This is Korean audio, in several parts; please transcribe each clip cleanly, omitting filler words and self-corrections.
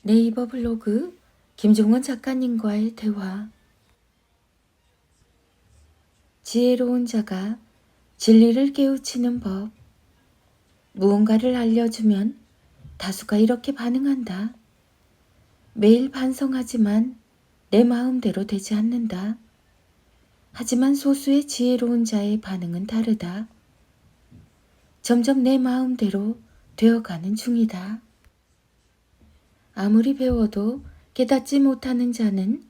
네이버 블로그 김종원 작가님과의 대화. 지혜로운 자가 진리를 깨우치는 법. 무언가를 알려주면 다수가 이렇게 반응한다. 매일 반성하지만 내 마음대로 되지 않는다. 하지만 소수의 지혜로운 자의 반응은 다르다. 점점 내 마음대로 되어가는 중이다. 아무리 배워도 깨닫지 못하는 자는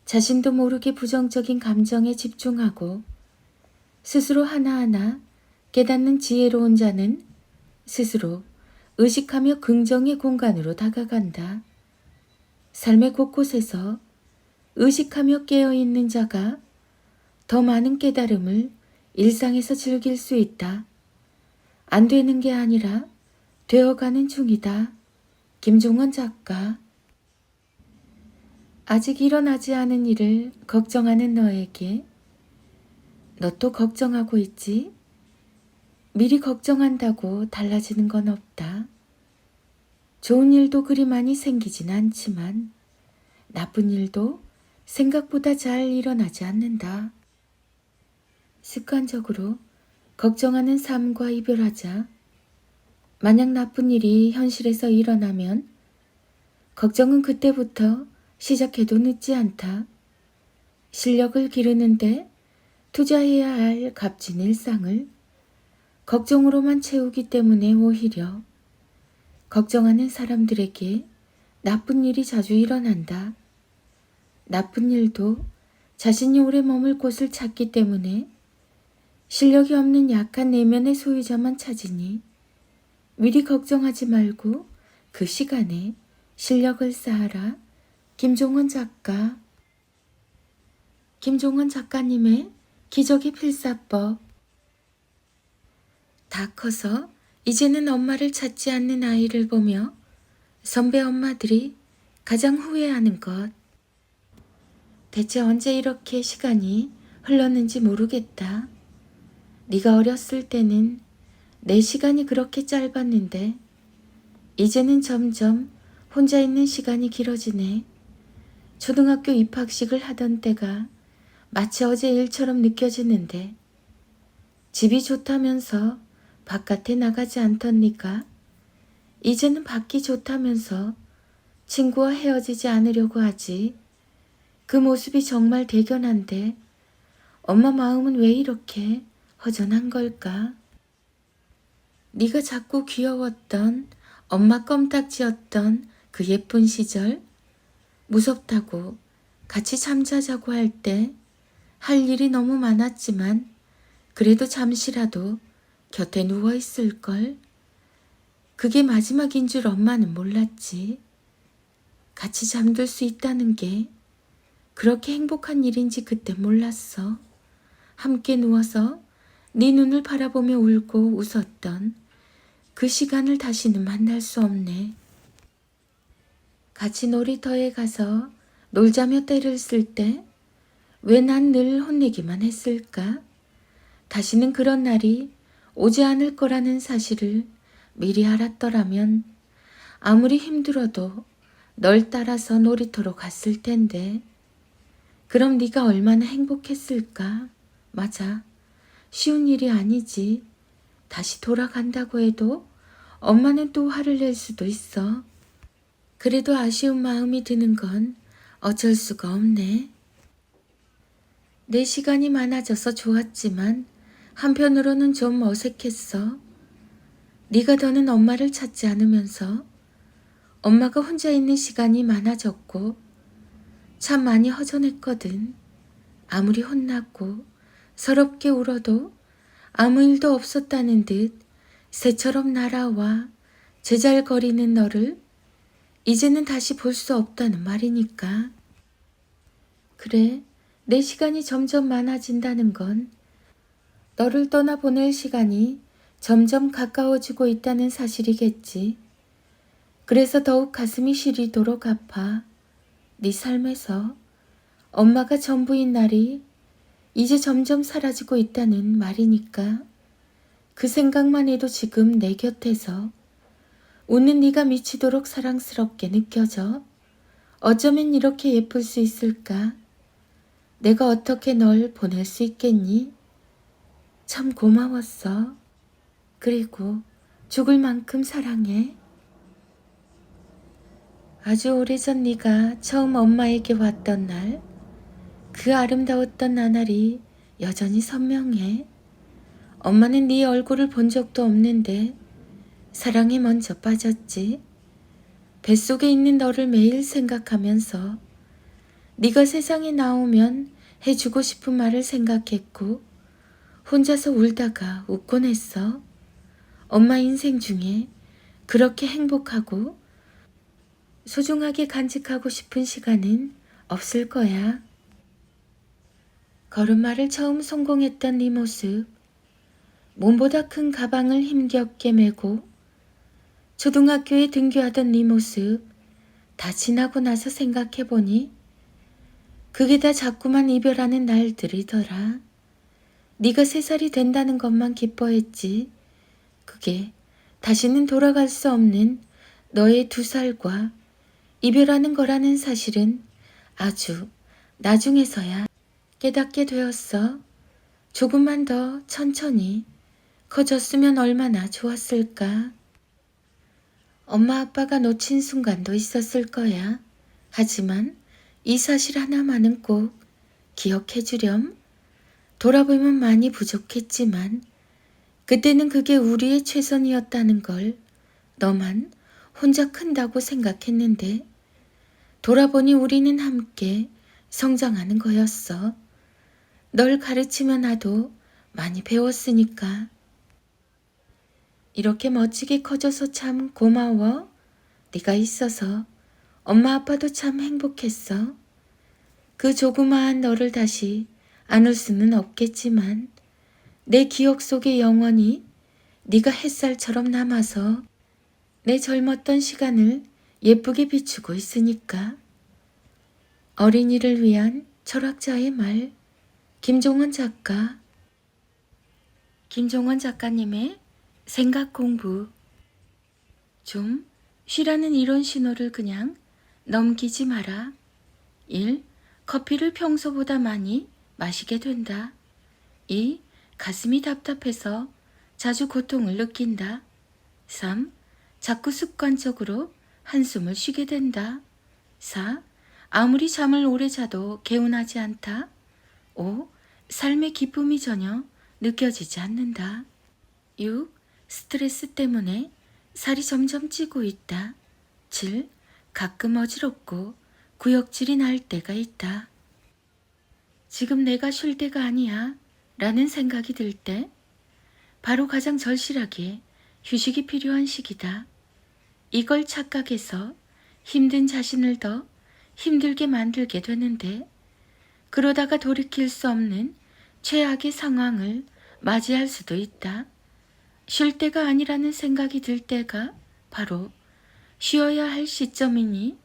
자신도 모르게 부정적인 감정에 집중하고, 스스로 하나하나 깨닫는 지혜로운 자는 스스로 의식하며 긍정의 공간으로 다가간다. 삶의 곳곳에서 의식하며 깨어있는 자가 더 많은 깨달음을 일상에서 즐길 수 있다. 안 되는 게 아니라 되어가는 중이다. 김종원 작가. 아직 일어나지 않은 일을 걱정하는 너에게 너 또 걱정하고 있지? 미리 걱정한다고 달라지는 건 없다. 좋은 일도 그리 많이 생기진 않지만 나쁜 일도 생각보다 잘 일어나지 않는다. 습관적으로 걱정하는 삶과 이별하자. 만약 나쁜 일이 현실에서 일어나면 걱정은 그때부터 시작해도 늦지 않다. 실력을 기르는데 투자해야 할 값진 일상을 걱정으로만 채우기 때문에 오히려 걱정하는 사람들에게 나쁜 일이 자주 일어난다. 나쁜 일도 자신이 오래 머물 곳을 찾기 때문에 실력이 없는 약한 내면의 소유자만 찾으니 미리 걱정하지 말고 그 시간에 실력을 쌓아라. 김종원 작가. 김종원 작가님의 기적의 필사법. 다 커서 이제는 엄마를 찾지 않는 아이를 보며 선배 엄마들이 가장 후회하는 것. 대체 언제 이렇게 시간이 흘렀는지 모르겠다. 네가 어렸을 때는 내 시간이 그렇게 짧았는데 이제는 점점 혼자 있는 시간이 길어지네. 초등학교 입학식을 하던 때가 마치 어제 일처럼 느껴지는데 집이 좋다면서 바깥에 나가지 않던 네가 이제는 밖이 좋다면서 친구와 헤어지지 않으려고 하지. 그 모습이 정말 대견한데 엄마 마음은 왜 이렇게 허전한 걸까? 네가 자꾸 귀여웠던 엄마 껌딱지였던 그 예쁜 시절, 무섭다고 같이 잠자자고 할 때 할 일이 너무 많았지만 그래도 잠시라도 곁에 누워있을걸. 그게 마지막인 줄 엄마는 몰랐지. 같이 잠들 수 있다는 게 그렇게 행복한 일인지 그때 몰랐어. 함께 누워서 네 눈을 바라보며 울고 웃었던 그 시간을 다시는 만날 수 없네. 같이 놀이터에 가서 놀자며 때를 쓸 때 왜 난 늘 혼내기만 했을까? 다시는 그런 날이 오지 않을 거라는 사실을 미리 알았더라면 아무리 힘들어도 널 따라서 놀이터로 갔을 텐데. 그럼 네가 얼마나 행복했을까? 맞아. 쉬운 일이 아니지. 다시 돌아간다고 해도 엄마는 또 화를 낼 수도 있어. 그래도 아쉬운 마음이 드는 건 어쩔 수가 없네. 내 시간이 많아져서 좋았지만 한편으로는 좀 어색했어. 네가 더는 엄마를 찾지 않으면서 엄마가 혼자 있는 시간이 많아졌고 참 많이 허전했거든. 아무리 혼났고 서럽게 울어도 아무 일도 없었다는 듯 새처럼 날아와 제잘거리는 너를 이제는 다시 볼 수 없다는 말이니까. 그래, 내 시간이 점점 많아진다는 건 너를 떠나보낼 시간이 점점 가까워지고 있다는 사실이겠지. 그래서 더욱 가슴이 시리도록 아파. 네 삶에서 엄마가 전부인 날이 이제 점점 사라지고 있다는 말이니까. 그 생각만 해도 지금 내 곁에서 웃는 네가 미치도록 사랑스럽게 느껴져. 어쩌면 이렇게 예쁠 수 있을까? 내가 어떻게 널 보낼 수 있겠니? 참 고마웠어. 그리고 죽을 만큼 사랑해. 아주 오래전 네가 처음 엄마에게 왔던 날, 그 아름다웠던 나날이 여전히 선명해. 엄마는 네 얼굴을 본 적도 없는데 사랑에 먼저 빠졌지. 뱃속에 있는 너를 매일 생각하면서 네가 세상에 나오면 해주고 싶은 말을 생각했고 혼자서 울다가 웃곤 했어. 엄마 인생 중에 그렇게 행복하고 소중하게 간직하고 싶은 시간은 없을 거야. 걸음마를 처음 성공했던 네 모습, 몸보다 큰 가방을 힘겹게 메고 초등학교에 등교하던 네 모습, 다 지나고 나서 생각해보니 그게 다 자꾸만 이별하는 날들이더라. 네가 3살이 된다는 것만 기뻐했지. 그게 다시는 돌아갈 수 없는 너의 2살과 이별하는 거라는 사실은 아주 나중에서야 깨닫게 되었어. 조금만 더 천천히 커졌으면 얼마나 좋았을까. 엄마 아빠가 놓친 순간도 있었을 거야. 하지만 이 사실 하나만은 꼭 기억해 주렴. 돌아보면 많이 부족했지만 그때는 그게 우리의 최선이었다는 걸 너만 혼자 큰다고 생각했는데 돌아보니 우리는 함께 성장하는 거였어. 널 가르치며 나도 많이 배웠으니까. 이렇게 멋지게 커져서 참 고마워. 네가 있어서 엄마 아빠도 참 행복했어. 그 조그마한 너를 다시 안을 수는 없겠지만 내 기억 속에 영원히 네가 햇살처럼 남아서 내 젊었던 시간을 예쁘게 비추고 있으니까. 어린이를 위한 철학자의 말, 김종원 작가. 김종원 작가님의 생각 공부. 좀 쉬라는 이런 신호를 그냥 넘기지 마라. 1. 커피를 평소보다 많이 마시게 된다. 2. 가슴이 답답해서 자주 고통을 느낀다. 3. 자꾸 습관적으로 한숨을 쉬게 된다. 4. 아무리 잠을 오래 자도 개운하지 않다. 5. 삶의 기쁨이 전혀 느껴지지 않는다. 6. 스트레스 때문에 살이 점점 찌고 있다. 7. 가끔 어지럽고 구역질이 날 때가 있다. 지금 내가 쉴 때가 아니야 라는 생각이 들 때 바로 가장 절실하게 휴식이 필요한 시기다. 이걸 착각해서 힘든 자신을 더 힘들게 만들게 되는데 그러다가 돌이킬 수 없는 최악의 상황을 맞이할 수도 있다. 쉴 때가 아니라는 생각이 들 때가 바로 쉬어야 할 시점이니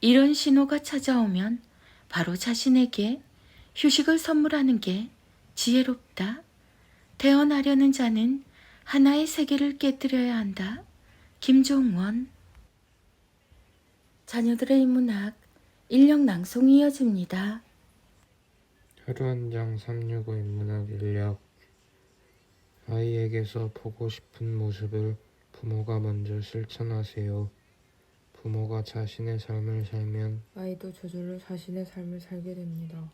이런 신호가 찾아오면 바로 자신에게 휴식을 선물하는 게 지혜롭다. 태어나려는 자는 하나의 세계를 깨뜨려야 한다. 김종원. 자녀들의 인문학 인력 낭송이 이어집니다. 하루 한 장 365 인문학 인력. 아이에게서 보고 싶은 모습을 부모가 먼저 실천하세요. 부모가 자신의 삶을 살면 아이도 저절로 자신의 삶을 살게 됩니다.